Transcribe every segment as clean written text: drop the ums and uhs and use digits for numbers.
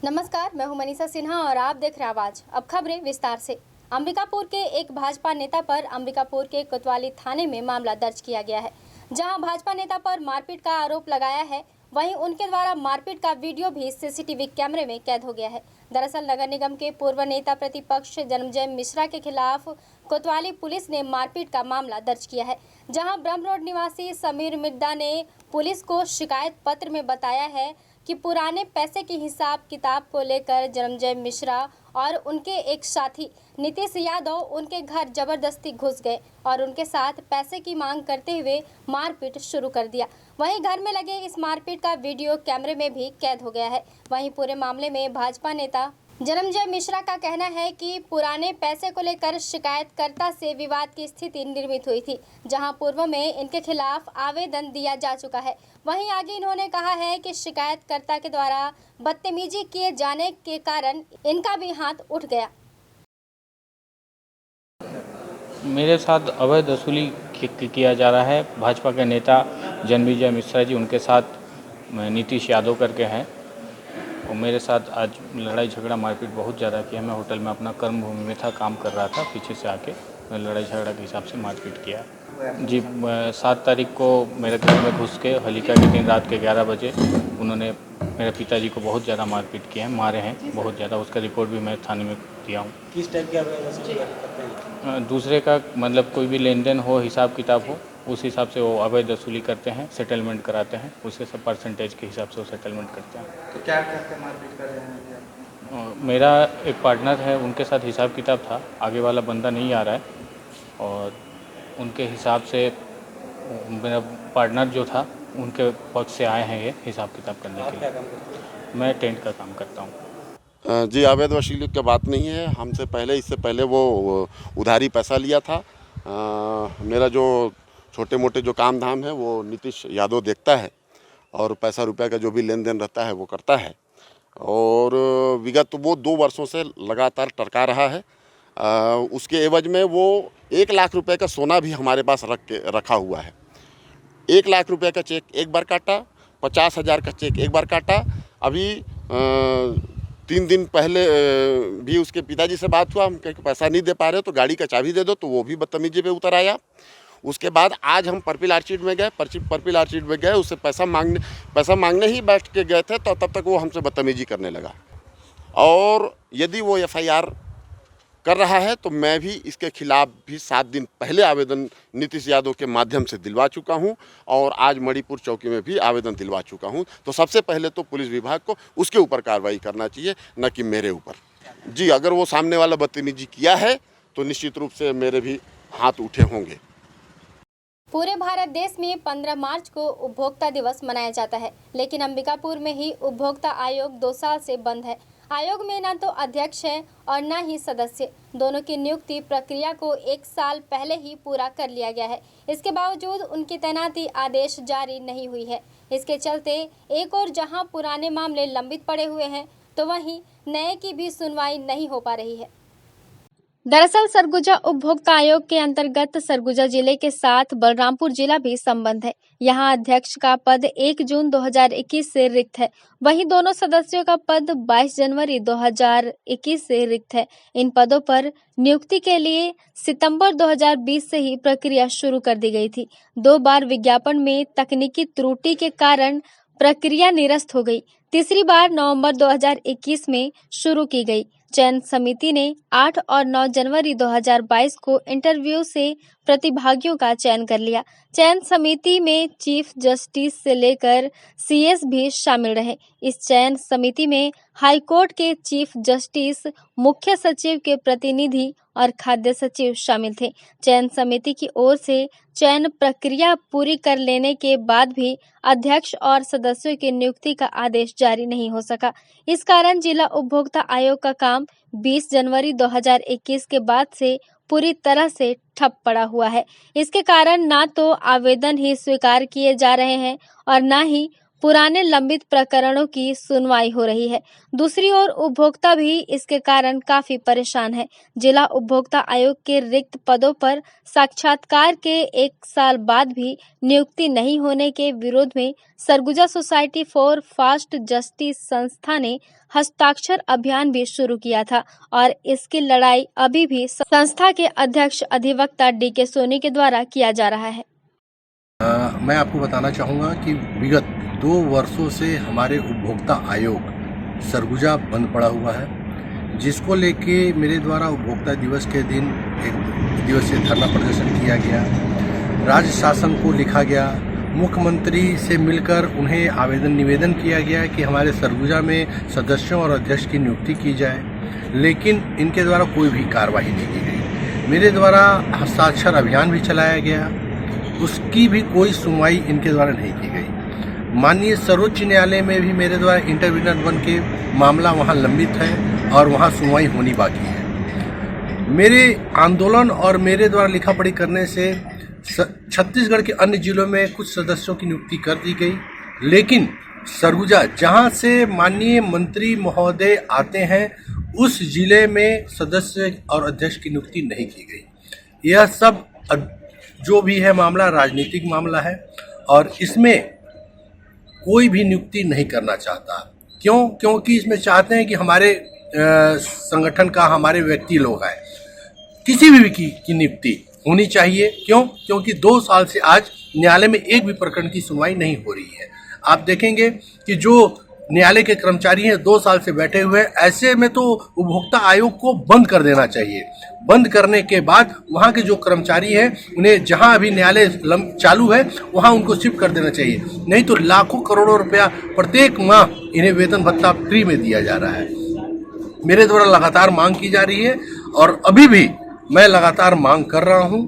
नमस्कार, मैं हूं मनीषा सिन्हा और आप देख रहे हैं आवाज। अब खबरें विस्तार से। अंबिकापुर के एक भाजपा नेता पर अंबिकापुर के कोतवाली थाने में मामला दर्ज किया गया है, जहां भाजपा नेता पर मारपीट का आरोप लगाया है। वहीं उनके द्वारा मारपीट का वीडियो भी सीसीटीवी कैमरे में कैद हो गया है। दरअसल नगर निगम के पूर्व नेता प्रतिपक्ष जन्मजय मिश्रा के खिलाफ कोतवाली पुलिस ने मारपीट का मामला दर्ज किया है, जहां ब्रह्म रोड निवासी समीर मिर्दा ने पुलिस को शिकायत पत्र में बताया है कि पुराने पैसे की हिसाब किताब को लेकर जन्मजय मिश्रा और उनके एक साथी नीतीश यादव उनके घर जबरदस्ती घुस गए और उनके साथ पैसे की मांग करते हुए मारपीट शुरू कर दिया। वहीं घर में लगे इस मारपीट का वीडियो कैमरे में भी कैद हो गया है। वहीं पूरे मामले में भाजपा नेता जन्मजय मिश्रा का कहना है कि पुराने पैसे को लेकर शिकायतकर्ता से विवाद की स्थिति निर्मित हुई थी, जहां पूर्व में इनके खिलाफ आवेदन दिया जा चुका है। वहीं आगे इन्होंने कहा है कि शिकायतकर्ता के द्वारा बदतमीजी किए जाने के कारण इनका भी हाथ उठ गया। मेरे साथ अवैध वसूली किया जा रहा है। भाजपा के नेता जन्मजय मिश्रा जी, उनके साथ नीतीश यादव करके हैं, और मेरे साथ आज लड़ाई झगड़ा मारपीट बहुत ज़्यादा किया। मैं होटल में अपना कर्मभूमि में था, काम कर रहा था, पीछे से आके मैं लड़ाई झगड़ा के हिसाब से मारपीट किया जी। 7 तारीख को मेरे घर में घुस के होलिका के दिन रात के 11 बजे उन्होंने मेरे पिताजी को बहुत ज़्यादा मारपीट किया है, मारे हैं बहुत ज़्यादा। उसका रिपोर्ट भी मैं थाने में दिया हूँ। किस टाइप के वसूली करते हैं? दूसरे का मतलब कोई भी लेन देन हो, हिसाब किताब हो, उस हिसाब से वो अवैध वसूली करते हैं, सेटलमेंट कराते हैं, उससे सब परसेंटेज के हिसाब से वो सेटलमेंट करते हैं। तो क्या करके मारपीट कर रहे हैं? मेरा एक पार्टनर है, उनके साथ हिसाब किताब था, आगे वाला बंदा नहीं आ रहा है, और उनके हिसाब से मेरा पार्टनर जो था उनके पक्ष से आए हैं ये हिसाब किताब करने के लिए। मैं टेंट का काम करता हूँ। जी, अवैध वसूली की बात नहीं है। हमसे पहले, इससे पहले वो उधारी पैसा लिया था। मेरा जो छोटे मोटे जो काम धाम है वो नीतीश यादव देखता है, और पैसा रुपया का जो भी लेन देन रहता है वो करता है, और विगत वो 2 वर्षों से लगातार टरका रहा है। उसके एवज में वो 1 लाख रुपए का सोना भी हमारे पास रखा हुआ है। 1 लाख रुपए का चेक एक बार काटा, 50,000 का चेक एक बार काटा। अभी 3 दिन पहले भी उसके पिताजी से बात हुआ, हम कहीं पैसा नहीं दे पा रहे तो गाड़ी का चाबी दे दो, तो वो भी बदतमीजी पे उतर आया। उसके बाद आज हम पर्पिल आर्चिड में गए, पर्पिल आर्चिड में गए, उससे पैसा मांगने ही बैठ के गए थे, तो तब तक वो हमसे बदतमीजी करने लगा। और यदि वो FIR कर रहा है तो मैं भी इसके खिलाफ भी 7 दिन पहले आवेदन नीतीश यादव के माध्यम से दिलवा चुका हूं, और आज मणिपुर चौकी में भी आवेदन दिलवा चुका हूं। तो सबसे पहले तो पुलिस विभाग को उसके ऊपर कार्रवाई करना चाहिए, न कि मेरे ऊपर। जी, अगर वो सामने वाला बदतमीजी किया है तो निश्चित रूप से मेरे भी हाथ उठे होंगे। पूरे भारत देश में 15 मार्च को उपभोक्ता दिवस मनाया जाता है, लेकिन अंबिकापुर में ही उपभोक्ता आयोग 2 साल से बंद है। आयोग में न तो अध्यक्ष है और न ही सदस्य। दोनों की नियुक्ति प्रक्रिया को 1 साल पहले ही पूरा कर लिया गया है। इसके बावजूद उनकी तैनाती आदेश जारी नहीं हुई है। इसके चलते एक और जहां पुराने मामले लंबित पड़े हुए हैं, तो वहीं नए की भी सुनवाई नहीं हो पा रही है। दरअसल सरगुजा उपभोक्ता आयोग के अंतर्गत सरगुजा जिले के साथ बलरामपुर जिला भी संबद्ध है। यहाँ अध्यक्ष का पद 1 जून 2021 से रिक्त है। वहीं दोनों सदस्यों का पद 22 जनवरी 2021 से रिक्त है। इन पदों पर नियुक्ति के लिए सितंबर 2020 से ही प्रक्रिया शुरू कर दी गई थी। 2 बार विज्ञापन में तकनीकी त्रुटि के कारण प्रक्रिया निरस्त हो गई। तीसरी बार नवंबर 2021 में शुरू की गई। चयन समिति ने 8 और 9 जनवरी 2022 को इंटरव्यू से प्रतिभागियों का चयन कर लिया। चयन समिति में चीफ जस्टिस से लेकर CS भी शामिल रहे। इस चयन समिति में हाईकोर्ट के चीफ जस्टिस, मुख्य सचिव के प्रतिनिधि और खाद्य सचिव शामिल थे। चयन समिति की ओर से चयन प्रक्रिया पूरी कर लेने के बाद भी अध्यक्ष और सदस्यों की नियुक्ति का आदेश जारी नहीं हो सका। इस कारण जिला उपभोक्ता आयोग का काम 20 जनवरी 2021 के बाद से पूरी तरह से ठप पड़ा हुआ है। इसके कारण ना तो आवेदन ही स्वीकार किए जा रहे हैं और ना ही पुराने लंबित प्रकरणों की सुनवाई हो रही है। दूसरी ओर उपभोक्ता भी इसके कारण काफी परेशान है। जिला उपभोक्ता आयोग के रिक्त पदों पर साक्षात्कार के 1 साल बाद भी नियुक्ति नहीं होने के विरोध में Surguja society for fast justice संस्था ने हस्ताक्षर अभियान भी शुरू किया था और इसकी लड़ाई अभी भी संस्था के अध्यक्ष अधिवक्ता डी.के. सोनी के द्वारा किया जा रहा है। मैं आपको बताना चाहूँगा कि विगत 2 वर्षों से हमारे उपभोक्ता आयोग सरगुजा बंद पड़ा हुआ है, जिसको लेके मेरे द्वारा उपभोक्ता दिवस के दिन एक दिवसीय धरना प्रदर्शन किया गया। राज्य शासन को लिखा गया, मुख्यमंत्री से मिलकर उन्हें आवेदन निवेदन किया गया कि हमारे सरगुजा में सदस्यों और अध्यक्ष की नियुक्ति की जाए, लेकिन इनके द्वारा कोई भी कार्रवाई नहीं की गई। मेरे द्वारा हस्ताक्षर अभियान भी चलाया गया, उसकी भी कोई सुनवाई इनके द्वारा नहीं की गई। माननीय सर्वोच्च न्यायालय में भी मेरे द्वारा इंटरव्यूनर बन के मामला वहां लंबित है और वहां सुनवाई होनी बाकी है। मेरे आंदोलन और मेरे द्वारा लिखा पढ़ी करने से छत्तीसगढ़ के अन्य जिलों में कुछ सदस्यों की नियुक्ति कर दी गई, लेकिन सरगुजा जहां से माननीय मंत्री महोदय आते हैं उस जिले में सदस्य और अध्यक्ष की नियुक्ति नहीं की गई। यह सब जो भी है मामला राजनीतिक मामला है और इसमें कोई भी नियुक्ति नहीं करना चाहता। क्योंकि इसमें चाहते हैं कि हमारे संगठन का हमारे व्यक्ति लोग आए, किसी भी की नियुक्ति होनी चाहिए। क्योंकि 2 साल से आज न्यायालय में एक भी प्रकरण की सुनवाई नहीं हो रही है। आप देखेंगे कि जो न्यायालय के कर्मचारी हैं 2 साल से बैठे हुए हैं, ऐसे में तो उपभोक्ता आयोग को बंद कर देना चाहिए। बंद करने के बाद वहाँ के जो कर्मचारी हैं उन्हें जहाँ अभी न्यायालय चालू है वहाँ उनको शिफ्ट कर देना चाहिए, नहीं तो लाखों करोड़ों रुपया प्रत्येक माह इन्हें वेतन भत्ता फ्री में दिया जा रहा है। मेरे द्वारा लगातार मांग की जा रही है और अभी भी मैं लगातार मांग कर रहा हूँ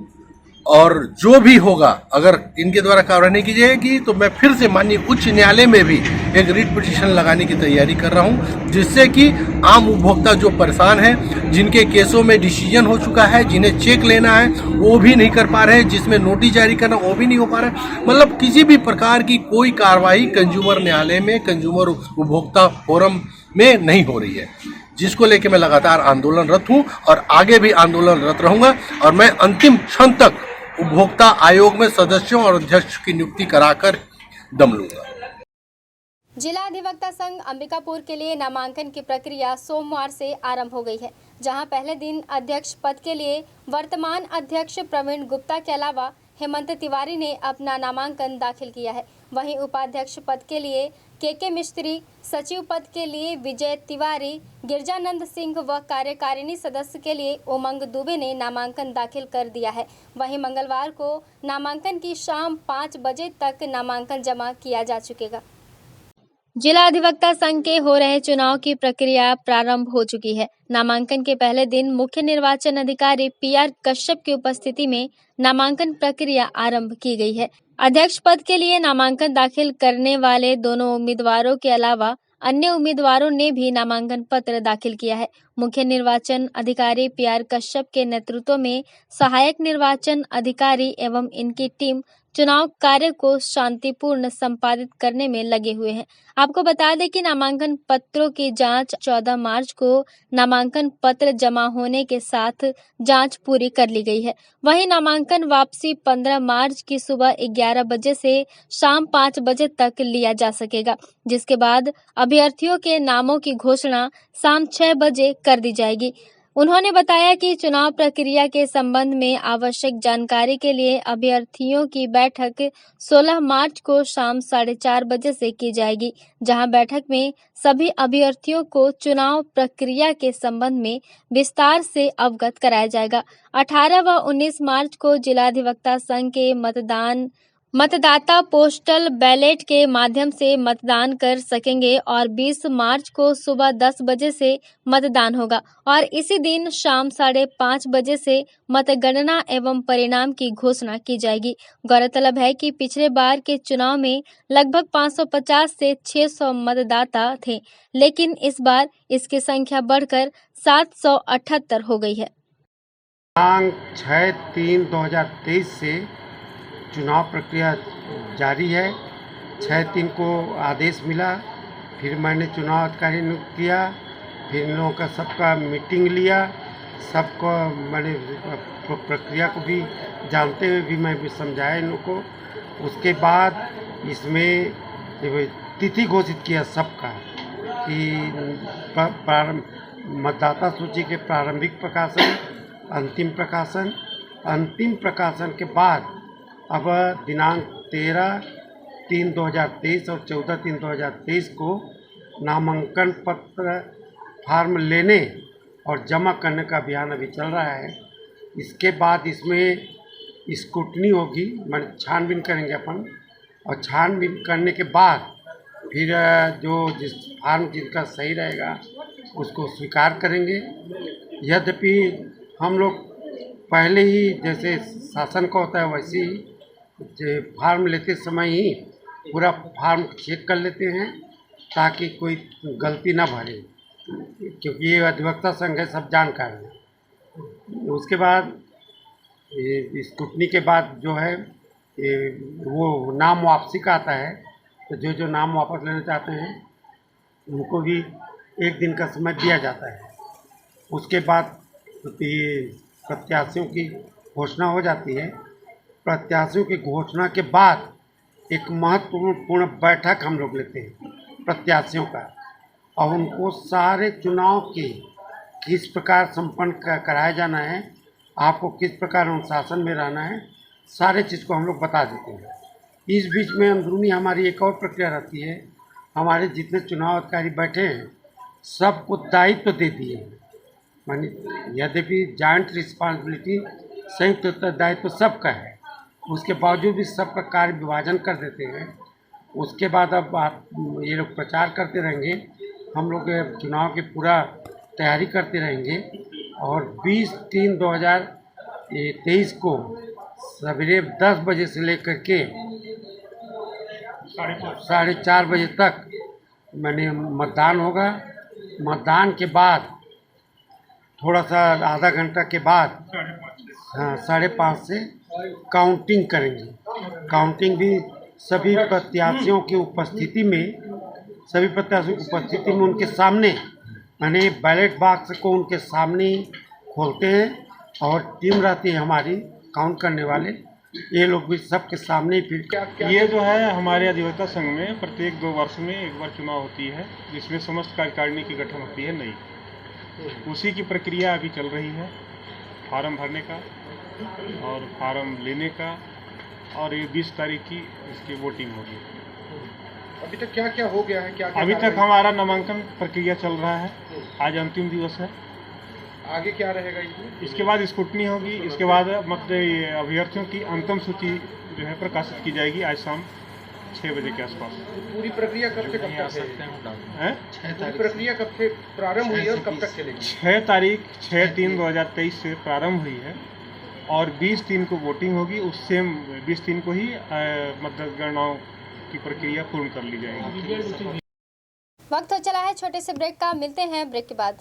और जो भी होगा अगर इनके द्वारा कार्रवाई नहीं की जाएगी तो मैं फिर से माननीय उच्च न्यायालय में भी एक रिट पिटीशन लगाने की तैयारी कर रहा हूं, जिससे कि आम उपभोक्ता जो परेशान हैं, जिनके केसों में डिसीजन हो चुका है, जिन्हें चेक लेना है वो भी नहीं कर पा रहे हैं, जिसमें नोटिस जारी करना वो भी नहीं हो पा रहा है, मतलब किसी भी प्रकार की कोई कार्रवाई कंज्यूमर न्यायालय में कंज्यूमर उपभोक्ता फोरम में नहीं हो रही है, जिसको लेके मैं लगातार आंदोलनरत हूं और आगे भी आंदोलनरत रहूंगा और मैं अंतिम क्षण तक उपभोक्ता आयोग में सदस्यों और अध्यक्ष की नियुक्ति कराकर दम लूंगा। जिला अधिवक्ता संघ अंबिकापुर के लिए नामांकन की प्रक्रिया सोमवार से आरंभ हो गई है, जहां पहले दिन अध्यक्ष पद के लिए वर्तमान अध्यक्ष प्रवीण गुप्ता के अलावा हेमंत तिवारी ने अपना नामांकन दाखिल किया है। वहीं उपाध्यक्ष पद के लिए के मिस्त्री, सचिव पद के लिए विजय तिवारी, गिरजानंद सिंह व कार्यकारिणी सदस्य के लिए उमंग दुबे ने नामांकन दाखिल कर दिया है। वहीं मंगलवार को नामांकन की शाम 5 बजे तक नामांकन जमा किया जा चुकेगा। जिला अधिवक्ता संघ के हो रहे चुनाव की प्रक्रिया प्रारंभ हो चुकी है। नामांकन के पहले दिन मुख्य निर्वाचन अधिकारी पीआर कश्यप की उपस्थिति में नामांकन प्रक्रिया आरंभ की गई है। अध्यक्ष पद के लिए नामांकन दाखिल करने वाले दोनों उम्मीदवारों के अलावा अन्य उम्मीदवारों ने भी नामांकन पत्र दाखिल किया है। मुख्य निर्वाचन अधिकारी पीआर कश्यप के नेतृत्व में सहायक निर्वाचन अधिकारी एवं इनकी टीम चुनाव कार्य को शांतिपूर्ण संपादित करने में लगे हुए हैं। आपको बता दें कि नामांकन पत्रों की जांच 14 मार्च को नामांकन पत्र जमा होने के साथ जांच पूरी कर ली गई है। वहीं नामांकन वापसी 15 मार्च की सुबह 11 बजे से शाम 5 बजे तक लिया जा सकेगा, जिसके बाद अभ्यर्थियों के नामों की घोषणा शाम 6 बजे कर दी जाएगी। उन्होंने बताया कि चुनाव प्रक्रिया के संबंध में आवश्यक जानकारी के लिए अभ्यर्थियों की बैठक 16 मार्च को शाम 4:30 बजे से की जाएगी, जहां बैठक में सभी अभ्यर्थियों को चुनाव प्रक्रिया के संबंध में विस्तार से अवगत कराया जाएगा। 18 व 19 मार्च को जिला अधिवक्ता संघ के मतदाता पोस्टल बैलेट के माध्यम से मतदान कर सकेंगे और 20 मार्च को सुबह 10 बजे से मतदान होगा और इसी दिन शाम 5:30 बजे से मतगणना एवं परिणाम की घोषणा की जाएगी। गौरतलब है कि पिछले बार के चुनाव में लगभग 550 से 600 मतदाता थे, लेकिन इस बार इसकी संख्या बढ़कर 778 हो गई है। 6/3/2023 से चुनाव प्रक्रिया जारी है 6/3 को आदेश मिला। फिर मैंने चुनाव अधिकारी नियुक्त किया। फिर इन लोगों का सबका मीटिंग लिया। सबको मैंने प्रक्रिया को भी जानते हुए भी मैं भी समझाया इन लोगों को। उसके बाद इसमें तिथि घोषित किया सबका कि मतदाता सूची के प्रारंभिक प्रकाशन, अंतिम प्रकाशन के बाद अब दिनांक 13/3/2023 और 14/3/2023 को नामांकन पत्र फार्म लेने और जमा करने का अभियान अभी चल रहा है। इसके बाद इसमें स्क्रूटनी होगी, मतलब छानबीन करेंगे अपन, और छानबीन करने के बाद फिर जो जिस फार्म जिनका सही रहेगा उसको स्वीकार करेंगे। यद्यपि हम लोग पहले ही जैसे शासन का होता है वैसे ही फार्म लेते समय ही पूरा फार्म चेक कर लेते हैं ताकि कोई गलती ना भरे, क्योंकि ये अधिवक्ता संघ है, सब जानकार हैं। उसके बाद स्क्रूटनी के बाद जो है वो नाम वापसी का आता है, तो जो नाम वापस लेना चाहते हैं उनको भी 1 दिन का समय दिया जाता है। उसके बाद प्रत्याशियों की घोषणा हो जाती है। प्रत्याशियों की घोषणा के बाद एक महत्वपूर्ण बैठक हम लोग लेते हैं प्रत्याशियों का, और उनको सारे चुनाव की किस प्रकार संपन्न कराया जाना है, आपको किस प्रकार अनुशासन में रहना है, सारे चीज़ को हम लोग बता देते हैं। इस बीच में अंदरूनी हमारी एक और प्रक्रिया रहती है। हमारे जितने चुनाव अधिकारी बैठे हैं सबको दायित्व दे दिए हैं, मानी यद्यपि जॉइंट रिस्पॉन्सिबिलिटी, संयुक्त उत्तरदायित्व सबका है, उसके बावजूद भी सबका कार्य विभाजन कर देते हैं। उसके बाद अब आप ये लोग प्रचार करते रहेंगे, हम लोग चुनाव की पूरा तैयारी करते रहेंगे, और 20/3/2023 को सवेरे 10 बजे से लेकर के 4:30 बजे तक मैंने मतदान होगा। मतदान के बाद थोड़ा सा आधा घंटा के बाद 5:30 से काउंटिंग करेंगे। काउंटिंग भी सभी प्रत्याशियों की उपस्थिति में उनके सामने, माने बैलेट बॉक्स को उनके सामने ही खोलते हैं, और टीम रहती है हमारी काउंट करने वाले, ये लोग भी सबके सामने ही फिर ये जो है हमारे अधिवक्ता संघ में प्रत्येक 2 वर्ष में एक बार चुनाव होती है, जिसमें समस्त कार्यकारिणी की गठन होती है नई। उसी की प्रक्रिया अभी चल रही है, फार्म भरने का और फार्म लेने का, और ये 20 तारीख की इसकी वोटिंग होगी। अभी तक क्या क्या हो गया है? क्या अभी तक हमारा नामांकन प्रक्रिया चल रहा है, आज अंतिम दिवस है। आगे क्या रहेगा इसमें? इसके बाद स्क्रूटनी होगी, इसके बाद मतलब अभ्यर्थियों की अंतिम सूची जो है प्रकाशित की जाएगी आज शाम 6 बजे के आसपास। पूरी प्रक्रिया कब से कब तक है? पूरी प्रक्रिया कब से प्रारंभ हुई है और कब तक चलेगी? 6 तारीख 6/3/2023 से प्रारंभ हुई है, और 20/3 को वोटिंग होगी। उससे 20/3 को ही मतगणनाओं की प्रक्रिया पूर्ण कर ली जाएगी। वक्त हो चला है छोटे से ब्रेक का, मिलते हैं ब्रेक के बाद।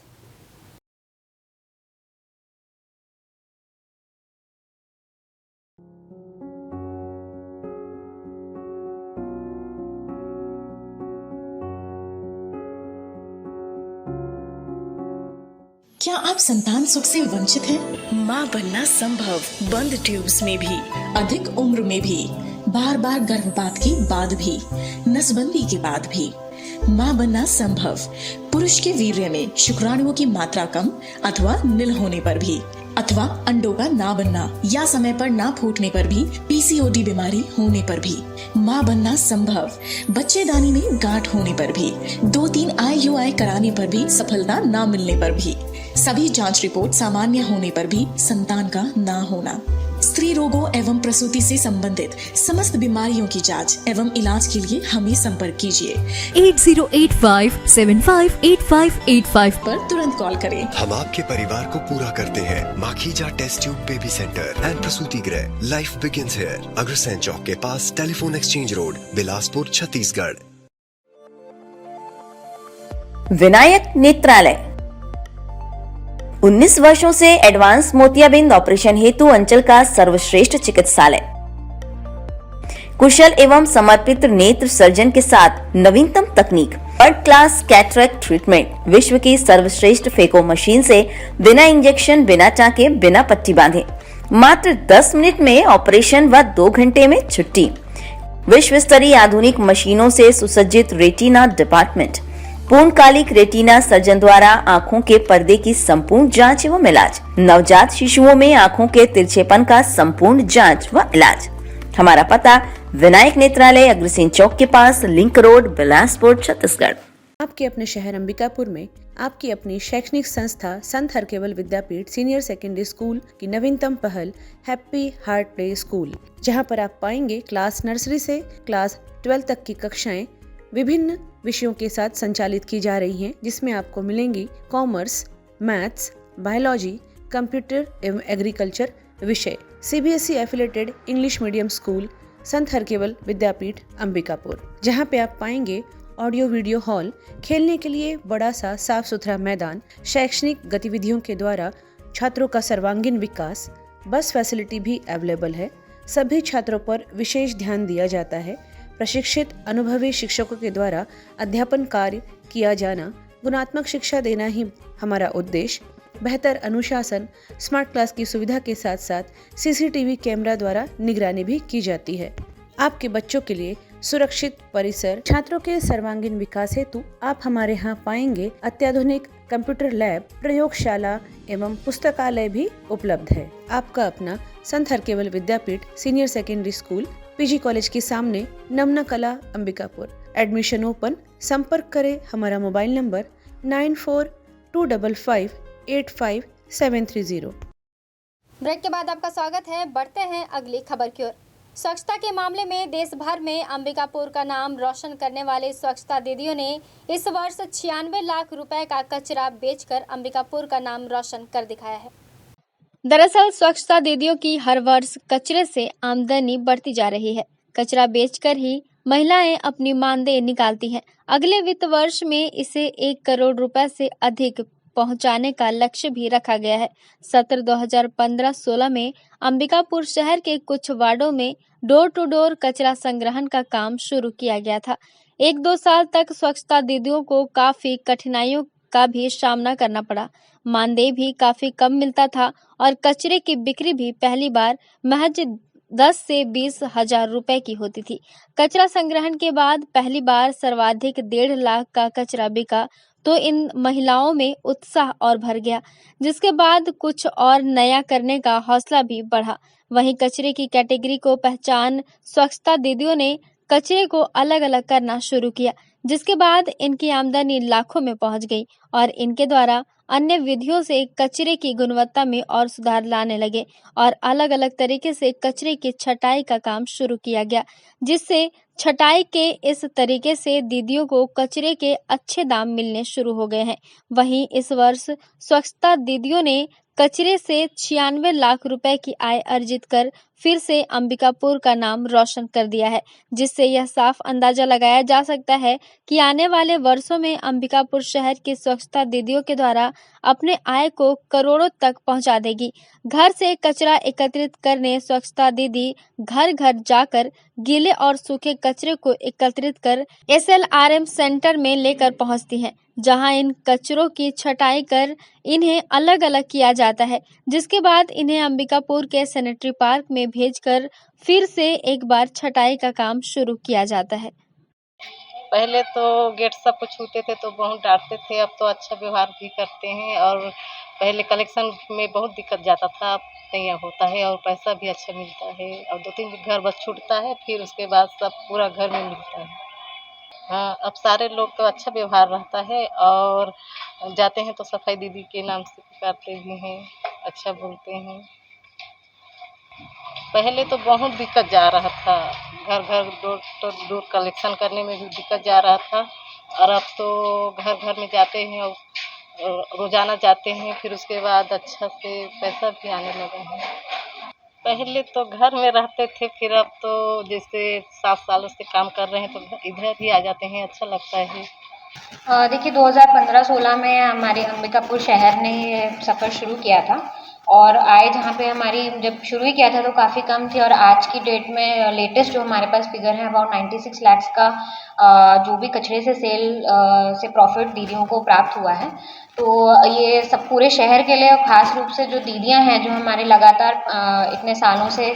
क्या आप संतान सुख से वंचित हैं? माँ बनना संभव, बंद ट्यूब्स में भी, अधिक उम्र में भी, बार बार गर्भपात के बाद भी, नसबंदी के बाद भी। माँ बनना संभव, पुरुष के वीर्य में शुक्राणुओं की मात्रा कम अथवा नील होने पर भी, अथवा अंडों का ना बनना या समय पर ना फूटने पर भी, पीसीओडी बीमारी होने पर भी। माँ बनना संभव, बच्चेदानी में गांठ होने पर भी, 2-3 IUI कराने पर भी सफलता ना मिलने पर भी, सभी जांच रिपोर्ट सामान्य होने पर भी संतान का ना होना। स्त्री रोगों एवं प्रसूति से संबंधित समस्त बीमारियों की जांच एवं इलाज के लिए हमें संपर्क कीजिए 8085758585 पर तुरंत कॉल करें। हम आपके परिवार को पूरा करते हैं। Makhija test tube baby centre and प्रसूति गृह, life begins here, Agrasen Chowk के पास, telephone exchange road, Bilaspur, Chhattisgarh. Vinayak Netralaya 19 वर्षों से एडवांस मोतियाबिंद ऑपरेशन हेतु अंचल का सर्वश्रेष्ठ चिकित्सालय। कुशल एवं समर्पित नेत्र सर्जन के साथ नवीनतम तकनीक, वर्ल्ड क्लास कैटरेक्ट ट्रीटमेंट, विश्व की सर्वश्रेष्ठ फेको मशीन से बिना इंजेक्शन, बिना टाँके, बिना पट्टी बांधे मात्र 10 मिनट में ऑपरेशन व 2 घंटे में छुट्टी। विश्व स्तरीय आधुनिक मशीनों से सुसज्जित रेटिना डिपार्टमेंट, पूर्णकालिक रेटिना सर्जन द्वारा आंखों के पर्दे की संपूर्ण जांच एवं इलाज, नवजात शिशुओं में आंखों के तिरछेपन का संपूर्ण जांच व इलाज। हमारा पता विनायक नेत्रालय, अग्रसेन चौक के पास, लिंक रोड, बिलासपुर, छत्तीसगढ़। आपके अपने शहर अंबिकापुर में आपकी अपनी शैक्षणिक संस्था संत Harkeval Vidyapeeth senior secondary school की नवीनतम पहल हैप्पी हार्ट प्ले स्कूल, जहां पर आप पाएंगे क्लास नर्सरी से क्लास 12 तक की कक्षाएं विभिन्न विषयों के साथ संचालित की जा रही हैं, जिसमें आपको मिलेंगी कॉमर्स, मैथ्स, बायोलॉजी, कंप्यूटर एवं एग्रीकल्चर विषय। CBSE affiliated English medium school संत हरकेवल विद्यापीठ अंबिकापुर, जहां पे आप पाएंगे ऑडियो वीडियो हॉल, खेलने के लिए बड़ा सा साफ सुथरा मैदान, शैक्षणिक गतिविधियों के द्वारा छात्रों का सर्वांगीण विकास, बस फैसिलिटी भी अवेलेबल है। सभी छात्रों पर विशेष ध्यान दिया जाता है। प्रशिक्षित अनुभवी शिक्षकों के द्वारा अध्यापन कार्य किया जाना, गुणात्मक शिक्षा देना ही हमारा उद्देश्य। बेहतर अनुशासन, स्मार्ट क्लास की सुविधा के साथ साथ CCTV कैमरा द्वारा निगरानी भी की जाती है। आपके बच्चों के लिए सुरक्षित परिसर, छात्रों के सर्वांगीण विकास हेतु आप हमारे यहाँ पाएंगे अत्याधुनिक कंप्यूटर लैब, प्रयोगशाला एवं पुस्तकालय भी उपलब्ध है। आपका अपना Sant Harkeval Vidyapeeth senior secondary school, PG college के सामने, नमना कला, अंबिकापुर। Admission open. संपर्क करें हमारा मोबाइल नंबर 9425585730। ब्रेक के बाद आपका स्वागत है। बढ़ते हैं अगली खबर की ओर। स्वच्छता के मामले में देश भर में अंबिकापुर का नाम रोशन करने वाले स्वच्छता दीदियों ने इस वर्ष 96 लाख रुपए का कचरा बेचकर अंबिकापुर का नाम रोशन कर दिखाया है। दरअसल स्वच्छता दीदियों की हर वर्ष कचरे से आमदनी बढ़ती जा रही है। कचरा बेचकर ही महिलाएं अपनी मानदेय निकालती हैं। अगले वित्त वर्ष में इसे 1 करोड़ रुपए से अधिक पहुंचाने का लक्ष्य भी रखा गया है। सत्र 2015-16 में अंबिकापुर शहर के कुछ वार्डों में डोर टू डोर कचरा संग्रहण का काम शुरू किया गया था। 1-2 साल तक स्वच्छता दीदियों को काफी कठिनाइयों का भी सामना करना पड़ा। मानदेय भी काफी कम मिलता था और कचरे की बिक्री भी पहली बार महज 10 से 20 हजार रुपए की होती थी। कचरा संग्रहण के बाद पहली बार सर्वाधिक 1.5 लाख का कचरा बिका तो इन महिलाओं में उत्साह और भर गया, जिसके बाद कुछ और नया करने का हौसला भी बढ़ा। वहीं कचरे की कैटेगरी को पहचान स्वच्छता दीदियों ने कचरे को अलग अलग करना शुरू किया, जिसके बाद इनकी आमदनी लाखों में पहुंच गई और इनके द्वारा अन्य विधियों से कचरे की गुणवत्ता में और सुधार लाने लगे और अलग अलग तरीके से कचरे की छटाई का काम शुरू किया गया, जिससे छटाई के इस तरीके से दीदियों को कचरे के अच्छे दाम मिलने शुरू हो गए हैं। वहीं इस वर्ष स्वच्छता दीदियों ने कचरे से 96 लाख रुपए की आय अर्जित कर फिर से अंबिकापुर का नाम रोशन कर दिया है, जिससे यह साफ अंदाजा लगाया जा सकता है कि आने वाले वर्षों में अंबिकापुर शहर की स्वच्छता दीदियों के द्वारा अपने आय को करोड़ों तक पहुंचा देगी। घर से कचरा एकत्रित करने स्वच्छता दीदी घर घर जाकर गीले और सूखे कचरे को एकत्रित कर SLRM सेंटर में लेकर पहुंचती हैं, जहां इन कचरों की छटाई कर इन्हें अलग अलग किया जाता है, जिसके बाद इन्हें अंबिकापुर के सैनिटरी पार्क में भेजकर फिर से एक बार छटाई का काम शुरू किया जाता है। पहले तो गेट सबको छूते थे तो बहुत डांटते थे, अब तो अच्छा व्यवहार भी करते हैं और पहले कलेक्शन में बहुत दिक्कत जाता था, अब तैयार होता है और पैसा भी अच्छा मिलता है और 2-3 घर बस छूटता है, फिर उसके बाद सब पूरा घर में मिलता है। हाँ, अब सारे लोग तो अच्छा व्यवहार रहता है और जाते हैं तो सफाई दीदी के नाम से पुकारते भी हैं, अच्छा बोलते हैं। पहले तो बहुत दिक्कत जा रहा था, घर घर डोर कलेक्शन करने में भी दिक्कत जा रहा था और अब तो घर घर में जाते हैं और रोजाना जाते हैं, फिर उसके बाद अच्छा से पैसा भी आने लगा है। पहले तो घर में रहते थे, फिर अब तो जैसे 7 सालों से काम कर रहे हैं तो इधर ही आ जाते हैं, अच्छा लगता है। देखिए 2015-16 में हमारे अंबिकापुर शहर ने ये सफ़र शुरू किया था और आय जहाँ पे हमारी जब शुरू ही किया था तो काफ़ी कम थी, और आज की डेट में लेटेस्ट जो हमारे पास फिगर है अबाउट 96 लाख का जो भी कचरे से सेल से प्रॉफिट दीदियों को प्राप्त हुआ है। तो ये सब पूरे शहर के लिए, और ख़ास रूप से जो दीदियां हैं जो हमारे लगातार इतने सालों से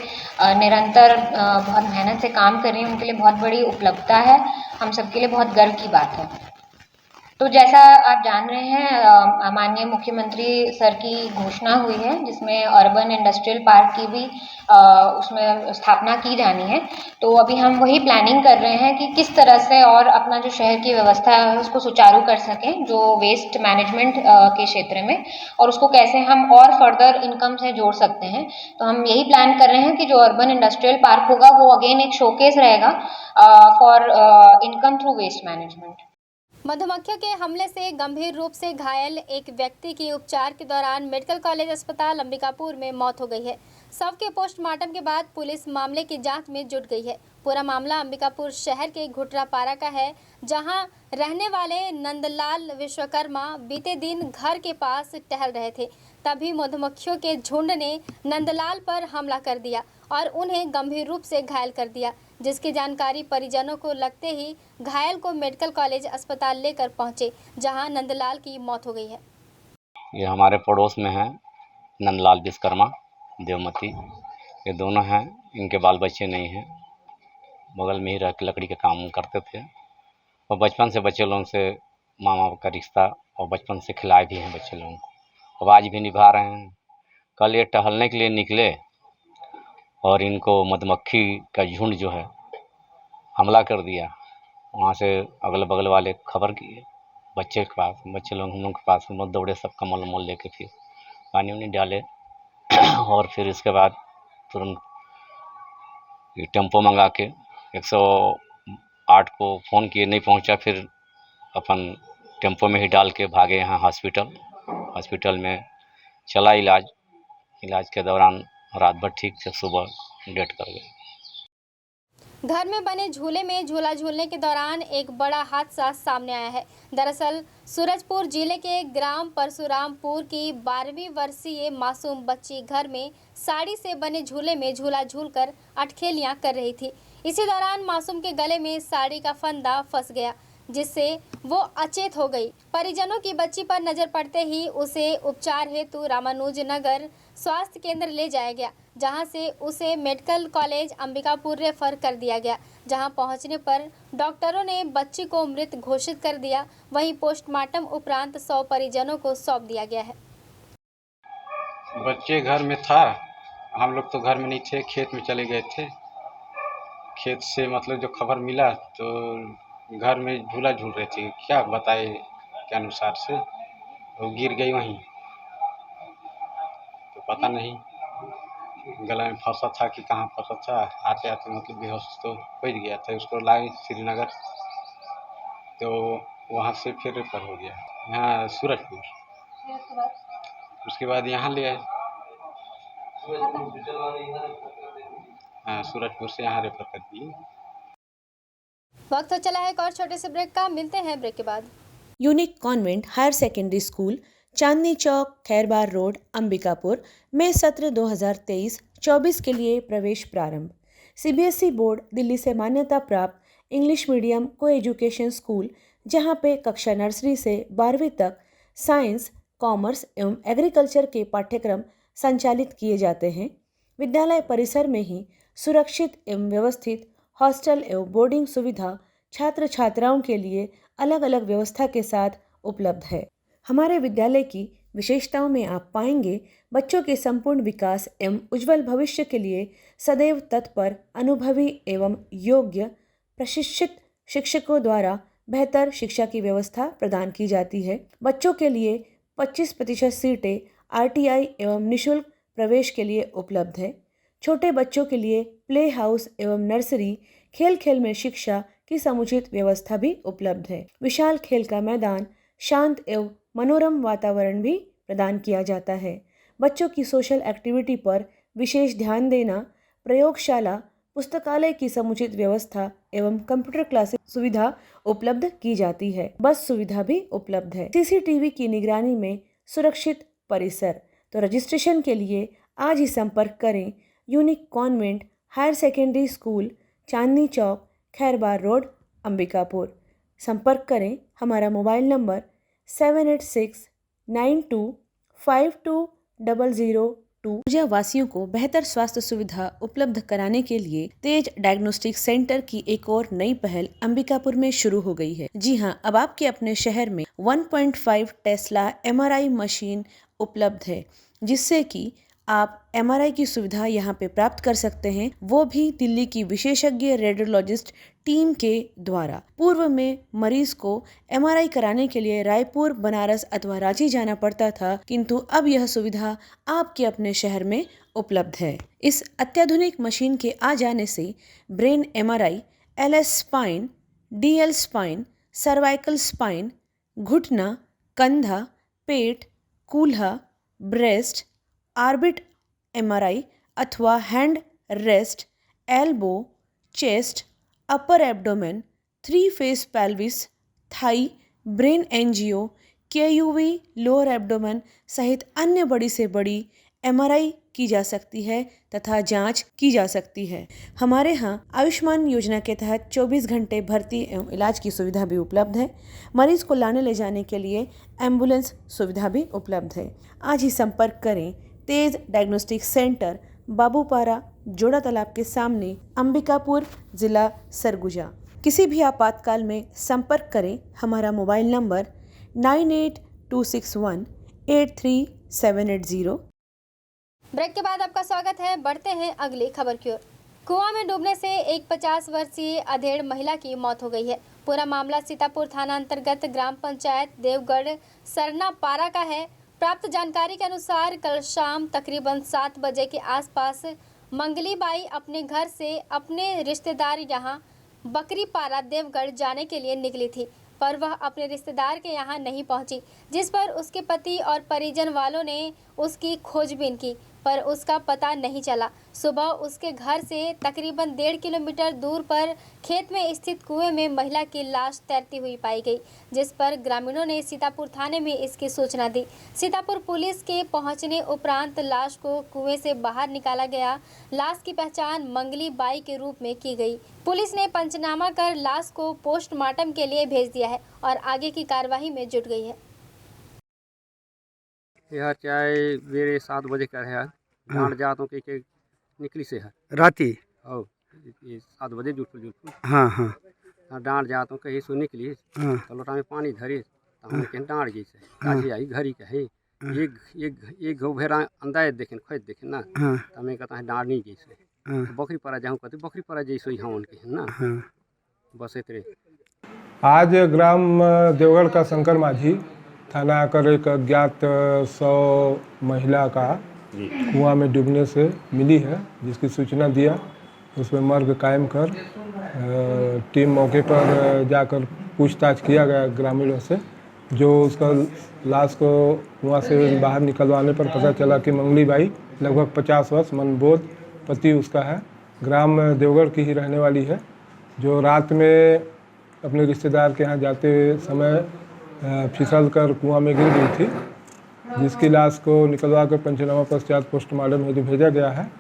निरंतर बहुत मेहनत से काम कर रही हैं, उनके लिए बहुत बड़ी उपलब्धता है, हम सबके लिए बहुत गर्व की बात है। तो जैसा आप जान रहे हैं माननीय मुख्यमंत्री सर की घोषणा हुई है जिसमें अर्बन इंडस्ट्रियल पार्क की भी उसमें स्थापना की जानी है। तो अभी हम वही प्लानिंग कर रहे हैं कि किस तरह से और अपना जो शहर की व्यवस्था है उसको सुचारू कर सकें जो वेस्ट मैनेजमेंट के क्षेत्र में, और उसको कैसे हम और फर्दर इनकम से जोड़ सकते हैं। तो हम यही प्लान कर रहे हैं कि जो अर्बन इंडस्ट्रियल पार्क होगा वो अगेन एक शोकेस रहेगा for income through waste management. मधुमक्खियों के हमले से गंभीर रूप से घायल एक व्यक्ति की उपचार के दौरान मेडिकल कॉलेज अस्पताल अंबिकापुर में मौत हो गई है। शव के पोस्टमार्टम के बाद पुलिस मामले की जांच में जुट गई है। पूरा मामला अंबिकापुर शहर के घुटरापारा का है, जहां रहने वाले नंदलाल विश्वकर्मा बीते दिन घर के पास टहल रहे थे। तभी मधुमक्खियों के झुंड ने नंदलाल पर हमला कर दिया और उन्हें गंभीर रूप से घायल कर दिया, जिसकी जानकारी परिजनों को लगते ही घायल को मेडिकल कॉलेज अस्पताल लेकर पहुंचे, जहां नंदलाल की मौत हो गई है। ये हमारे पड़ोस में है नंदलाल विश्वकर्मा देवमती, ये दोनों हैं, इनके बाल बच्चे नहीं हैं, बगल में ही रह के लकड़ी के काम करते थे और बचपन से बच्चे लोगों से मामा का रिश्ता और बचपन से खिलाए भी हैं बच्चे लोगों को, अब आज भी निभा रहे हैं। कल ये टहलने के लिए निकले और इनको मधुमक्खी का झुंड जो है हमला कर दिया। वहाँ से अगल बगल वाले खबर किए बच्चे के पास, बच्चे लोग हम लोग के पास मत दौड़े, सब कमल उमल लेके फिर पानी उनी डाले और फिर इसके बाद तुरंत टेम्पो मंगा के 108 को फ़ोन किए, नहीं पहुंचा, फिर अपन टेम्पो में ही डाल के भागे यहाँ हॉस्पिटल में चला इलाज के दौरान रात भर ठीक से सुबह डेथ कर गए। घर में बने झूले में झूला झूलने के दौरान एक बड़ा हादसा सामने आया है। दरअसल सूरजपुर जिले के ग्राम परशुरामपुर की 12वीं वर्षीय मासूम बच्ची घर में साड़ी से बने झूले में झूला झूलकर अटखेलियां कर रही थी। इसी दौरान मासूम के गले में साड़ी का फंदा फंस गया, जिससे वो अचेत हो गई। परिजनों की बच्ची पर नजर पड़ते ही उसे उपचार हेतु रामानुजनगर स्वास्थ्य केंद्र ले जाया गया, जहां से उसे मेडिकल कॉलेज अंबिकापुर रेफर कर दिया गया, जहां पहुंचने पर डॉक्टरों ने बच्ची को मृत घोषित कर दिया। वहीं पोस्टमार्टम उपरांत 100 परिजनों को सौंप दिया गया है। बच्चे घर में था, हम लोग तो घर में नहीं थे, खेत में चले गए थे। खेत से मतलब जो खबर मिला तो घर में झूला झूल रही थी, क्या बताए के अनुसार से वो गिर गई वहीं, तो पता नहीं गला में फंसा था कि कहाँ फंसा था। आते आते मतलब बेहोश तो हो गया था, उसको लाए श्रीनगर, तो वहाँ से फिर रेफर हो गया यहाँ सूरजपुर, उसके बाद यहाँ ले आए, हाँ सूरजपुर से यहाँ रेफर कर दिए। वक्त हो चला है एक और छोटे से ब्रेक का, मिलते हैं ब्रेक के बाद। Unique convent higher secondary school Chandni Chowk Khairbar road Ambikapur में सत्र 2023-24 के लिए प्रवेश प्रारंभ। सीबीएसई बोर्ड दिल्ली से मान्यता प्राप्त इंग्लिश मीडियम को एजुकेशन स्कूल, जहां पे कक्षा नर्सरी से 12वीं तक साइंस, कॉमर्स एवं एग्रीकल्चर के पाठ्यक्रम संचालित किए जाते हैं। विद्यालय परिसर में ही सुरक्षित एवं व्यवस्थित हॉस्टल एवं बोर्डिंग सुविधा छात्र छात्राओं के लिए अलग अलग व्यवस्था के साथ उपलब्ध है। हमारे विद्यालय की विशेषताओं में आप पाएंगे बच्चों के संपूर्ण विकास एवं उज्जवल भविष्य के लिए सदैव तत्पर, अनुभवी एवं योग्य प्रशिक्षित शिक्षकों द्वारा बेहतर शिक्षा की व्यवस्था प्रदान की जाती है। बच्चों के लिए 25% सीटें आरटीआई एवं निःशुल्क प्रवेश के लिए उपलब्ध है। छोटे बच्चों के लिए प्ले हाउस एवं नर्सरी, खेल खेल में शिक्षा की समुचित व्यवस्था भी उपलब्ध है। विशाल खेल का मैदान, शांत एवं मनोरम वातावरण भी प्रदान किया जाता है। बच्चों की सोशल एक्टिविटी पर विशेष ध्यान देना, प्रयोगशाला, पुस्तकालय की समुचित व्यवस्था एवं कंप्यूटर क्लासेस सुविधा उपलब्ध की जाती है। बस सुविधा भी उपलब्ध है। सीसीटीवी की निगरानी में सुरक्षित परिसर। तो रजिस्ट्रेशन के लिए आज ही संपर्क करें unique convent higher secondary school, Chandni Chowk, Khairbar road, Ambikapur. संपर्क करें हमारा मोबाइल नंबर 7869252002। ऊर्जा वासियों को बेहतर स्वास्थ्य सुविधा उपलब्ध कराने के लिए तेज डायग्नोस्टिक सेंटर की एक और नई पहल अंबिकापुर में शुरू हो गई है। जी हां, अब आपके अपने शहर में 1.5 टेस्ला MRI मशीन उपलब्ध है, जिससे कि आप MRI की सुविधा यहां पे प्राप्त कर सकते हैं, वो भी दिल्ली की विशेषज्ञ रेडियोलॉजिस्ट टीम के द्वारा। पूर्व में मरीज को MRI कराने के लिए रायपुर, बनारस अथवा रांची जाना पड़ता था, किंतु अब यह सुविधा आपके अपने शहर में उपलब्ध है। इस अत्याधुनिक मशीन के आ जाने से brain MRI, LS spine, DL spine, cervical spine, घुटना, कंधा, पेट, कूल्हा, ब्रेस्ट, ऑर्बिट MRI अथवा hand rest, elbow, chest, upper abdomen, 3 face pelvis, thigh, brain angio, KUV, lower abdomen सहित अन्य बड़ी से बड़ी MRI की जा सकती है तथा जांच की जा सकती है। हमारे यहाँ आयुष्मान योजना के तहत 24 घंटे भर्ती एवं इलाज की सुविधा भी उपलब्ध है। मरीज को लाने ले जाने के लिए एम्बुलेंस सुविधा भी उपलब्ध है। आज ही संपर्क करें तेज डायग्नोस्टिक सेंटर, बाबूपारा, जोड़ा तालाब के सामने, अंबिकापुर, जिला सरगुजा। किसी भी आपातकाल में संपर्क करें हमारा मोबाइल नंबर 9826183780। ब्रेक के बाद आपका स्वागत है। बढ़ते हैं अगली खबर की ओर। कुआं में डूबने से एक 50 वर्षीय अधेड़ महिला की मौत हो गई है। पूरा मामला सीतापुर थाना अंतर्गत ग्राम पंचायत देवगढ़ सरना पारा का है। प्राप्त जानकारी के अनुसार कल शाम तकरीबन 7 बजे के आसपास मंगली बाई अपने घर से अपने रिश्तेदार यहां बकरी पारा देवगढ़ जाने के लिए निकली थी, पर वह अपने रिश्तेदार के यहां नहीं पहुंची, जिस पर उसके पति और परिजन वालों ने उसकी खोजबीन की, पर उसका पता नहीं चला। सुबह उसके घर से तकरीबन 1.5 किलोमीटर दूर पर खेत में स्थित कुएं में महिला की लाश तैरती हुई पाई गई, जिस पर ग्रामीणों ने सीतापुर थाने में इसकी सूचना दी। सीतापुर पुलिस के पहुंचने उपरांत लाश को कुएं से बाहर निकाला गया। लाश की पहचान मंगली बाई के रूप में की गई। पुलिस ने पंचनामा कर लाश को पोस्टमार्टम के लिए भेज दिया है और आगे की कार्यवाही में जुट गई है। यह चाय मेरे 7 बजे का है। डांड जातों के निकली से है राती और ये 7 बजे जुट हाँ हाँ डांड जातों कहीं सो निकली हाँ तो लोटा में पानी धरी तो हमने कहीं डांड गई से काजी आई घरी का है एक घो भेरा अंदाज देखें खोज देखें ना हाँ तो हमें कहता है डांड नहीं गई से हाँ तो बकरी परा जाऊँ कहते बकरी परा जैसे ही हम उनके है ना हाँ। बस इतने। आज ग्राम देवगढ़ का शंकर माझी थाना आकर एक अज्ञात 100 महिला का कुआं में डूबने से मिली है, जिसकी सूचना दिया। उसमें मर्ग कायम कर टीम मौके पर जाकर पूछताछ किया गया ग्रामीणों से, जो उसका लाश को कुआं से बाहर निकलवाने पर पता चला कि मंगली बाई लगभग 50 वर्ष मनबोध पति उसका है, ग्राम देवगढ़ की ही रहने वाली है, जो रात में अपने रिश्तेदार के यहाँ जाते समय फिसल कर कुआं में गिर गई थी, जिसकी लाश को निकलवा कर पंचनामा पश्चात पोस्टमार्टम हेतु भेजा गया है।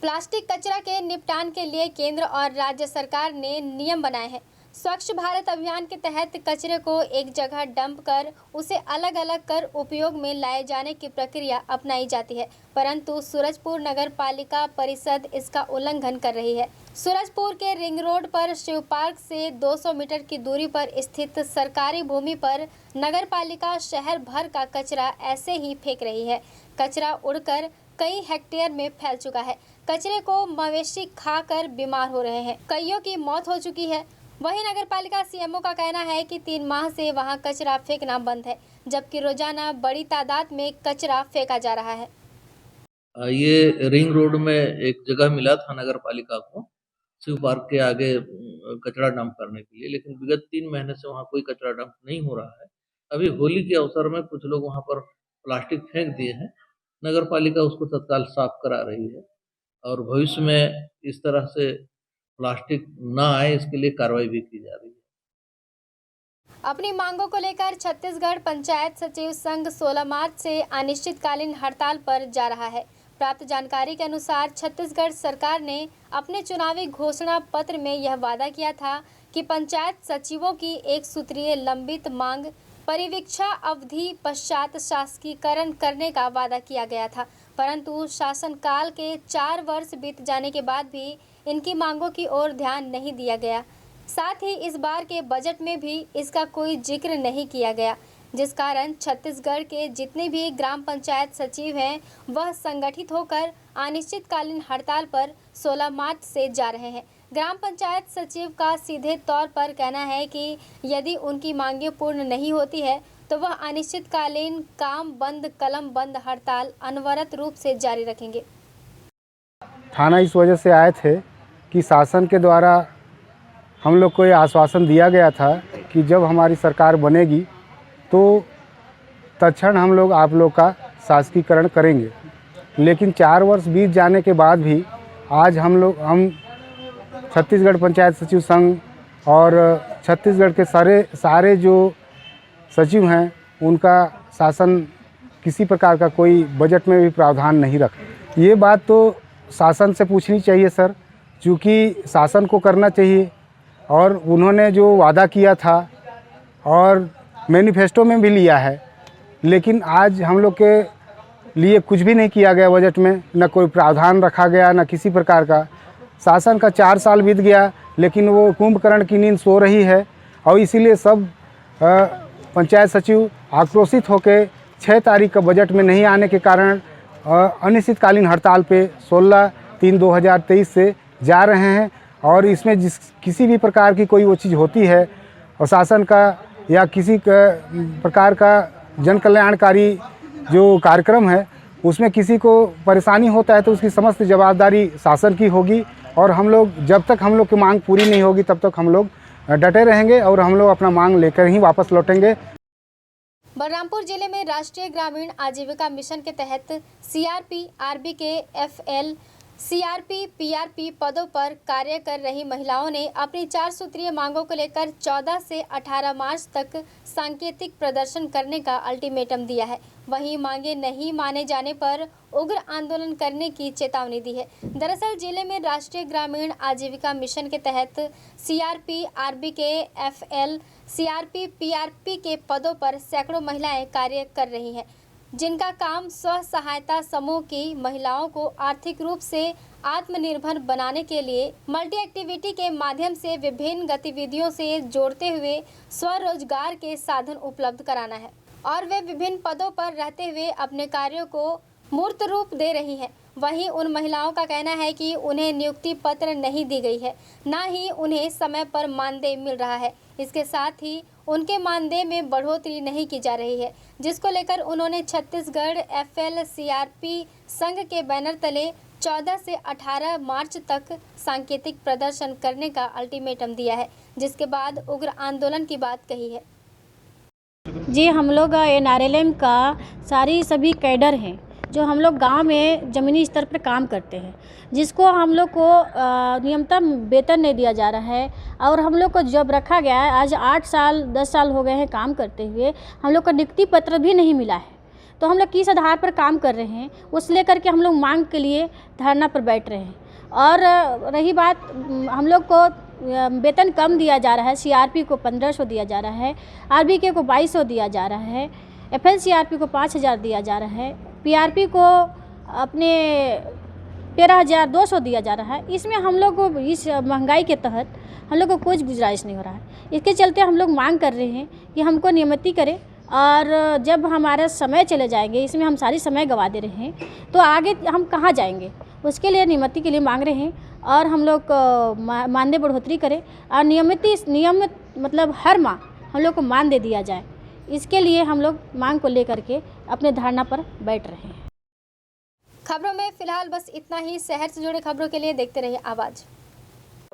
प्लास्टिक कचरा के निपटान के लिए केंद्र और राज्य सरकार ने नियम बनाए हैं। स्वच्छ भारत अभियान के तहत कचरे को एक जगह डंप कर उसे अलग अलग कर उपयोग में लाए जाने की प्रक्रिया अपनाई जाती है, परंतु सूरजपुर नगर पालिका परिषद इसका उल्लंघन कर रही है। सूरजपुर के रिंग रोड पर शिव पार्क से 200 मीटर की दूरी पर स्थित सरकारी भूमि पर नगर पालिका शहर भर का कचरा ऐसे ही फेंक रही है। कचरा उड़कर कई हेक्टेयर में फैल चुका है। कचरे को मवेशी खाकर बीमार हो रहे हैं, कईयों की मौत हो चुकी है। वहीं नगर पालिका CMO का कहना है कि 3 माह से वहां कचरा फेंकना बंद है, जबकि रोजाना बड़ी तादाद में कचरा फेंका जा रहा है। ये रिंग रोड में एक जगह मिला था नगर पालिका को शिव पार्क के आगे कचरा डंप करने के लिए, लेकिन विगत 3 महीने से वहाँ कोई कचरा डंप नहीं हो रहा है। अभी होली के अवसर में कुछ लोग वहाँ पर प्लास्टिक फेंक दिए हैं। नगर पालिका उसको तत्काल साफ करा रही है और भविष्य में इस तरह से प्लास्टिक ना आए इसके लिए कार्रवाई भी की जा रही है। अपनी मांगों को लेकर छत्तीसगढ़ पंचायत सचिव संघ 16 मार्च से अनिश्चितकालीन हड़ताल पर जा रहा है। प्राप्त जानकारी के अनुसार छत्तीसगढ़ सरकार ने अपने चुनावी घोषणा पत्र में यह वादा किया था कि पंचायत सचिवों की एक सूत्रीय लंबित मांग परिवीक्षा अवधि पश्चात शासकीकरण करने का वादा किया गया था, परंतु शासनकाल के 4 वर्ष बीत जाने के बाद भी इनकी मांगों की ओर ध्यान नहीं दिया गया। साथ ही इस बार के बजट में भी इसका कोई जिक्र नहीं किया गया, जिस कारण छत्तीसगढ़ के जितने भी ग्राम पंचायत सचिव हैं वह संगठित होकर अनिश्चितकालीन हड़ताल पर 16 मार्च से जा रहे हैं। ग्राम पंचायत सचिव का सीधे तौर पर कहना है कि यदि उनकी मांगें पूर्ण नहीं होती है तो वह अनिश्चितकालीन काम बंद कलम बंद हड़ताल अनवरत रूप से जारी रखेंगे। थाना इस वजह से आए थे कि शासन के द्वारा हम लोग को ये आश्वासन दिया गया था कि जब हमारी सरकार बनेगी तो तत्क्षण हम लोग आप लोग का शासकीकरण करेंगे, लेकिन 4 वर्ष बीत जाने के बाद भी आज हम छत्तीसगढ़ पंचायत सचिव संघ और छत्तीसगढ़ के सारे जो सचिव हैं उनका शासन किसी प्रकार का कोई बजट में भी प्रावधान नहीं रखा। ये बात तो शासन से पूछनी चाहिए सर, क्योंकि शासन को करना चाहिए और उन्होंने जो वादा किया था और मैनिफेस्टो में भी लिया है, लेकिन आज हम लोग के लिए कुछ भी नहीं किया गया बजट में, न कोई प्रावधान रखा गया न किसी प्रकार का। शासन का 4 साल बीत गया लेकिन वो कुंभकर्ण की नींद सो रही है और इसीलिए सब पंचायत सचिव आक्रोशित होकर 6 तारीख का बजट में नहीं आने के कारण अनिश्चितकालीन हड़ताल पे 16/3/2023 से जा रहे हैं। और इसमें किसी भी प्रकार की कोई वो चीज़ होती है और शासन का या किसी प्रकार का जन कल्याणकारी जो कार्यक्रम है उसमें किसी को परेशानी होता है तो उसकी समस्त जवाबदारी शासन की होगी और हम लोग जब तक हम लोग की मांग पूरी नहीं होगी तब तक हम लोग डटे रहेंगे और हम लोग अपना मांग लेकर ही वापस लौटेंगे। बलरामपुर जिले में राष्ट्रीय ग्रामीण आजीविका मिशन के तहत CRP, RBK, FL, CRP, PRP पदों पर कार्य कर रही महिलाओं ने अपनी 4 सूत्रीय मांगों को लेकर 14 से 18 मार्च तक सांकेतिक प्रदर्शन करने का अल्टीमेटम दिया है। वहीं मांगे नहीं माने जाने पर उग्र आंदोलन करने की चेतावनी दी है। दरअसल जिले में राष्ट्रीय ग्रामीण आजीविका मिशन के तहत CRP, RBK, FL, CRP, PRP के पदों पर सैकड़ों महिलाएं कार्य कर रही हैं, जिनका काम स्व सहायता समूह की महिलाओं को आर्थिक रूप से आत्मनिर्भर बनाने के लिए मल्टी एक्टिविटी के माध्यम से विभिन्न गतिविधियों से जोड़ते हुए स्वरोजगार के साधन उपलब्ध कराना है और वे विभिन्न पदों पर रहते हुए अपने कार्यों को मूर्त रूप दे रही हैं। वहीं उन महिलाओं का कहना है कि उन्हें नियुक्ति पत्र नहीं दी गई है, न ही उन्हें समय पर मानदेय मिल रहा है। इसके साथ ही उनके मानदेय में बढ़ोतरी नहीं की जा रही है, जिसको लेकर उन्होंने छत्तीसगढ़ एफएल सीआरपी संघ के बैनर तले 14 से 18 मार्च तक सांकेतिक प्रदर्शन करने का अल्टीमेटम दिया है, जिसके बाद उग्र आंदोलन की बात कही है। जी, हम लोग एनआरएलएम का सभी कैडर हैं जो हम लोग गांव में ज़मीनी स्तर पर काम करते हैं, जिसको हम लोग को नियमतम वेतन नहीं दिया जा रहा है और हम लोग को जब रखा गया है, आज 8 साल 10 साल हो गए हैं काम करते हुए, हम लोग को नियुक्ति पत्र भी नहीं मिला है। तो हम लोग किस आधार पर काम कर रहे हैं उस लेकर के हम लोग मांग के लिए धरना पर बैठ रहे हैं। और रही बात, हम लोग को वेतन कम दिया जा रहा है, सीआरपी को 1500 दिया जा रहा है, आरबीके को 2200 दिया जा रहा है, एफएलसीआरपी को 5000 दिया जा रहा है, पीआरपी को अपने 13200 दिया जा रहा है। इसमें हम लोग को इस महंगाई के तहत हम लोग को कोई गुजारिश नहीं हो रहा है। इसके चलते हम लोग मांग कर रहे हैं कि हमको नियमित करें और जब हमारा समय चले जाएंगे, इसमें हम सारी समय गंवा दे रहे हैं, तो आगे हम कहाँ जाएंगे, उसके लिए नियमित के लिए मांग रहे हैं और हम लोग मानदेय बढ़ोतरी करें और नियमित मतलब हर माह हम लोग को मानदेय दिया जाए। इसके लिए हम लोग मांग को लेकर के अपने धरना पर बैठ रहे हैं। खबरों में फिलहाल बस इतना ही। शहर से जुड़े खबरों के लिए देखते रहिए आवाज।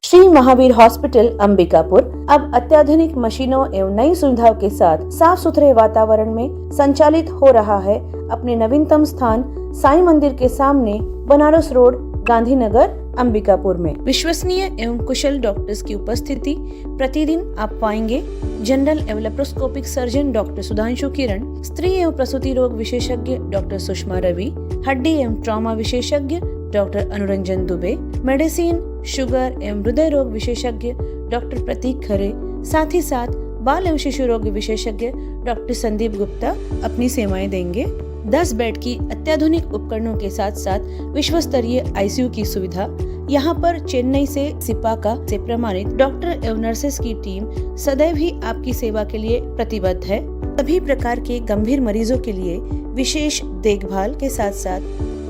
श्री महावीर हॉस्पिटल अंबिकापुर अब अत्याधुनिक मशीनों एवं नई सुविधाओं के साथ साफ सुथरे वातावरण में संचालित हो रहा है। अपने नवीनतम स्थान साईं मंदिर के सामने, बनारस रोड, गांधीनगर, अंबिकापुर में। विश्वसनीय एवं कुशल डॉक्टर्स की उपस्थिति। प्रतिदिन आप पाएंगे जनरल एवं लेप्रोस्कोपिक सर्जन डॉक्टर सुधांशु किरण, स्त्री एवं प्रसूति रोग विशेषज्ञ डॉक्टर सुषमा रवि, हड्डी एवं ट्रॉमा विशेषज्ञ doctor Anuranjan Dubey, medicine, sugar एवं हृदय रोग विशेषज्ञ डॉक्टर प्रतीक खरे, साथ ही साथ बाल एवं शिशु रोग विशेषज्ञ डॉक्टर संदीप गुप्ता अपनी सेवाएं देंगे। 10 बेड की अत्याधुनिक उपकरणों के साथ साथ विश्व स्तरीय आईसीयू की सुविधा। यहाँ पर चेन्नई से सिपाका से प्रमाणित डॉक्टर एवं नर्सेस की टीम सदैव ही आपकी सेवा के लिए प्रतिबद्ध है। सभी प्रकार के गंभीर मरीजों के लिए विशेष देखभाल के साथ साथ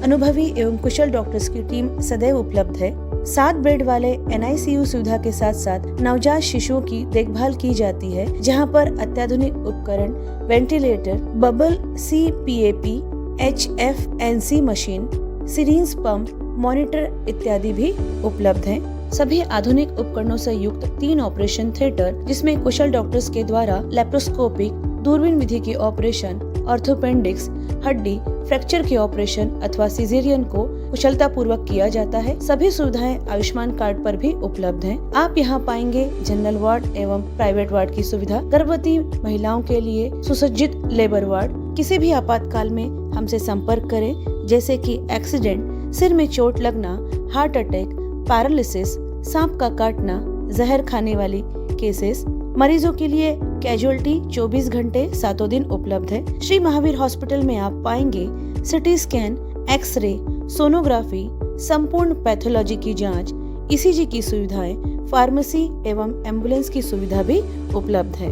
अनुभवी एवं कुशल डॉक्टर्स की टीम सदैव उपलब्ध है। 7 बेड वाले NICU सुविधा के साथ साथ नवजात शिशुओं की देखभाल की जाती है, जहां पर अत्याधुनिक उपकरण, ventilator, bubble CPAP, HFNC machine, syringe pump, monitor इत्यादि भी उपलब्ध हैं। सभी आधुनिक उपकरणों से युक्त 3 ऑपरेशन थिएटर, जिसमें कुशल डॉक्टर्स के द्वारा लेप्रोस्कोपिक, दूरबीन विधि की ऑपरेशन, ऑर्थोपेंडिक्स, हड्डी, फ्रैक्चर के ऑपरेशन अथवा सिजेरियन को कुशलता पूर्वक किया जाता है। सभी सुविधाएं आयुष्मान कार्ड पर भी उपलब्ध हैं। आप यहाँ पाएंगे जनरल वार्ड एवं प्राइवेट वार्ड की सुविधा, गर्भवती महिलाओं के लिए सुसज्जित लेबर वार्ड। किसी भी आपातकाल में हमसे संपर्क करें, जैसे कि एक्सीडेंट, सिर में चोट लगना, हार्ट अटैक, पैरालिसिस, सांप का काटना, जहर खाने वाली केसेस। मरीजों के लिए कैजुअलिटी 24 घंटे 7 दिन उपलब्ध है। श्री महावीर हॉस्पिटल में आप पाएंगे सिटी स्कैन, एक्सरे, सोनोग्राफी, संपूर्ण पैथोलॉजी की जांच, ECG की सुविधाएं, फार्मेसी एवं एम्बुलेंस की सुविधा भी उपलब्ध है।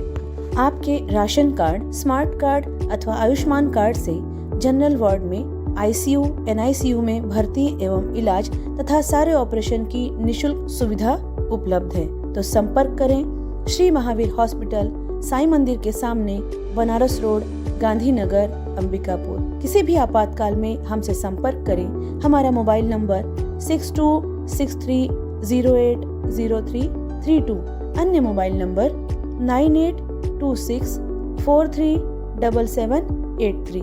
आपके राशन कार्ड, स्मार्ट कार्ड अथवा आयुष्मान कार्ड से जनरल वार्ड में ICU, NICU में भर्ती एवं इलाज तथा सारे ऑपरेशन की निशुल्क सुविधा उपलब्ध है। तो संपर्क करें श्री महावीर हॉस्पिटल, साईं मंदिर के सामने, बनारस रोड, गांधीनगर, अंबिकापुर। किसी भी आपातकाल में हमसे संपर्क करें। हमारा मोबाइल नंबर 6263080332, अन्य मोबाइल नंबर 9826437783।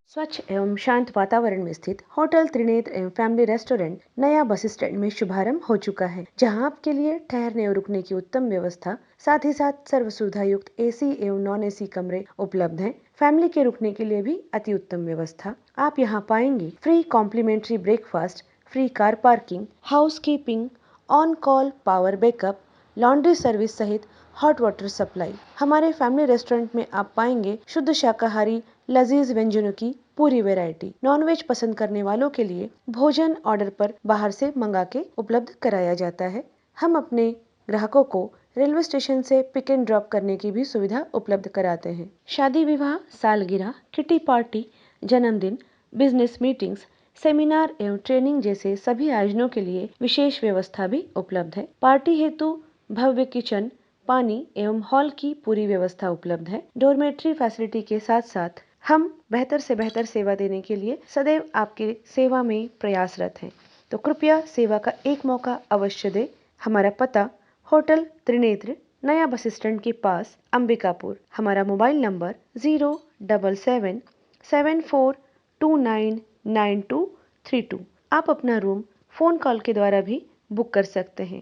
स्वच्छ एवं शांत वातावरण में स्थित होटल त्रिनेत्र एवं फैमिली रेस्टोरेंट नया बस स्टैंड में शुभारंभ हो चुका है, जहां आपके लिए ठहरने और रुकने की उत्तम व्यवस्था, साथ ही साथ सर्व सुविधा युक्त AC एवं नॉन AC कमरे उपलब्ध हैं। फैमिली के रुकने के लिए भी अति उत्तम व्यवस्था। आप यहां पाएंगे free complimentary breakfast, free car parking, house keeping, on call power backup, laundry service सहित हॉट वाटर सप्लाई। हमारे फैमिली रेस्टोरेंट में आप पाएंगे शुद्ध शाकाहारी लजीज व्यंजनों की पूरी वैरायटी। नॉनवेज पसंद करने वालों के लिए भोजन ऑर्डर पर बाहर से मंगा के उपलब्ध कराया जाता है। हम अपने ग्राहकों को रेलवे स्टेशन से पिक एंड ड्रॉप करने की भी सुविधा उपलब्ध कराते हैं। शादी विवाह, सालगिरह, किटी पार्टी, जन्मदिन, बिजनेस मीटिंग्स, सेमिनार एवं ट्रेनिंग जैसे सभी आयोजनों के लिए विशेष व्यवस्था भी उपलब्ध है। पार्टी हेतु भव्य किचन, पानी एवं हॉल की पूरी व्यवस्था उपलब्ध है। डोरमेट्री फैसिलिटी के साथ साथ हम बेहतर से बेहतर सेवा देने के लिए सदैव आपके सेवा में प्रयासरत हैं। तो कृपया सेवा का एक मौका अवश्य दें। हमारा पता होटल त्रिनेत्र, नया बस स्टैंड के पास, अंबिकापुर। हमारा मोबाइल नंबर 07774299232। आप अपना रूम फोन कॉल के द्वारा भी बुक कर सकते हैं।